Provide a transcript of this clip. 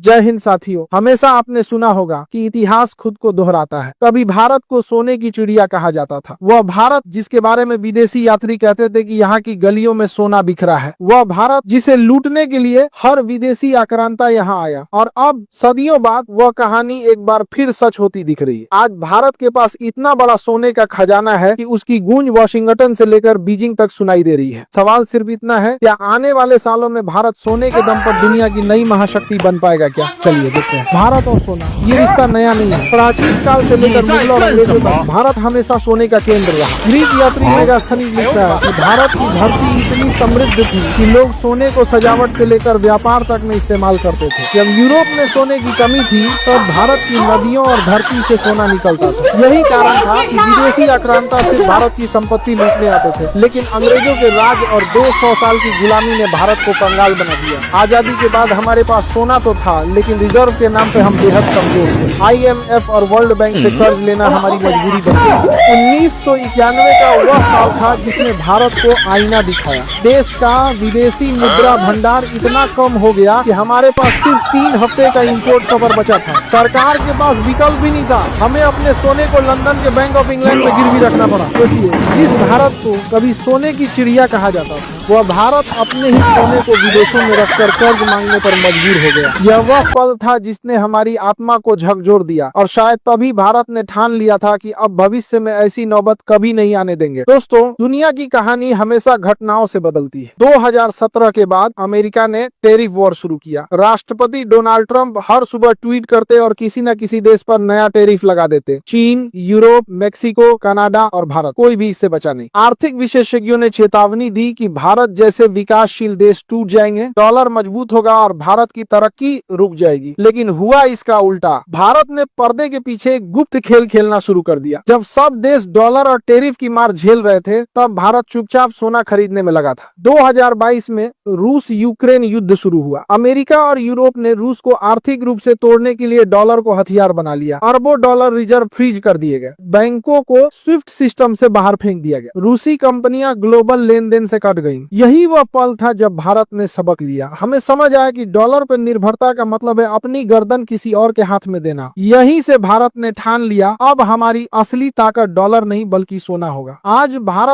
जय हिंद साथियों, हमेशा आपने सुना होगा कि इतिहास खुद को दोहराता है। कभी भारत को सोने की चिड़िया कहा जाता था। वह भारत जिसके बारे में विदेशी यात्री कहते थे कि यहाँ की गलियों में सोना बिखरा है। वह भारत जिसे लूटने के लिए हर विदेशी आक्रांता यहाँ आया, और अब सदियों बाद वह कहानी एक बार फिर सच होती दिख रही है। आज भारत के पास इतना बड़ा सोने का खजाना है कि उसकी गूंज वाशिंगटन से लेकर बीजिंग तक सुनाई दे रही है। सवाल सिर्फ इतना है, क्या आने वाले सालों में भारत सोने के दम पर दुनिया की नई महाशक्ति बन पाएगा क्या? चलिए देखते हैं। भारत और सोना, ये रिश्ता नया नहीं है। प्राचीन काल से लेकर मुगलों और अंग्रेजों तक भारत हमेशा सोने का केंद्र रहा। ग्रीक यात्री मेगास्थनीज लिखता है कि भारत की धरती इतनी समृद्ध थी कि लोग सोने को सजावट से लेकर व्यापार तक में इस्तेमाल करते थे। जब यूरोप में सोने की कमी थी तब भारत की नदियों और धरती से सोना निकलता था। यही कारण था कि विदेशी आक्रांता से भारत की संपत्ति लूटने आते थे। लेकिन अंग्रेजों के राज और 200 साल की गुलामी ने भारत को कंगाल बना दिया। आजादी के बाद हमारे पास सोना तो था, लेकिन रिजर्व के नाम पे हम बेहद कमजोर थे। IMF और वर्ल्ड बैंक से कर्ज लेना हमारी मजबूरी बन गई। 1991 का वह साल था जिसने भारत को आईना दिखाया। देश का विदेशी मुद्रा भंडार इतना कम हो गया कि हमारे पास सिर्फ 3 हफ्ते का इंपोर्ट कवर बचा था। सरकार के पास विकल्प भी नहीं था, हमें अपने सोने को लंदन के बैंक ऑफ इंग्लैंड में गिरवी रखना पड़ा। सोचिए, जिस भारत को कभी सोने की चिड़िया कहा जाता था, वह भारत अपने ही सोने को विदेशों में रखकर कर्ज मांगने पर मजबूर हो गया। यह वह पल था जिसने हमारी आत्मा को झकझोर दिया, और शायद तभी भारत ने ठान लिया था कि अब भविष्य में ऐसी नौबत कभी नहीं आने देंगे। दोस्तों, दुनिया की कहानी हमेशा घटनाओं से बदलती है। 2017 के बाद अमेरिका ने टैरिफ वॉर शुरू किया। राष्ट्रपति डोनाल्ड ट्रंप हर सुबह ट्वीट करते और किसी न किसी देश पर नया टैरिफ लगा देते। चीन, यूरोप, मेक्सिको, कनाडा और भारत, कोई भी इससे बचा नहीं। आर्थिक विशेषज्ञों ने चेतावनी दी कि भारत जैसे विकासशील देश टूट जाएंगे, डॉलर मजबूत होगा और भारत की तरक्की रुक जाएगी। लेकिन हुआ इसका उल्टा। भारत ने पर्दे के पीछे एक गुप्त खेल खेलना शुरू कर दिया। जब सब देश डॉलर और टैरिफ की मार झेल रहे थे, तब भारत चुपचाप सोना खरीदने में लगा था। 2022 में रूस यूक्रेन युद्ध शुरू हुआ। अमेरिका और यूरोप ने रूस को आर्थिक रूप से तोड़ने के लिए डॉलर को हथियार बना लिया। अरबों डॉलर रिजर्व फ्रीज कर दिए गए। बैंकों को स्विफ्ट सिस्टम से बाहर फेंक दिया गया। रूसी कंपनियां ग्लोबल लेन देन से कट गईं। यही वह पल था जब भारत ने सबक लिया। हमें समझ आया कि डॉलर पर निर्भरता का मतलब है अपनी गर्दन किसी और के हाथ में देना। यहीं से भारत ने ठान लिया, अब हमारी असली ताकत डॉलर नहीं बल्कि सोना होगा। आज भारत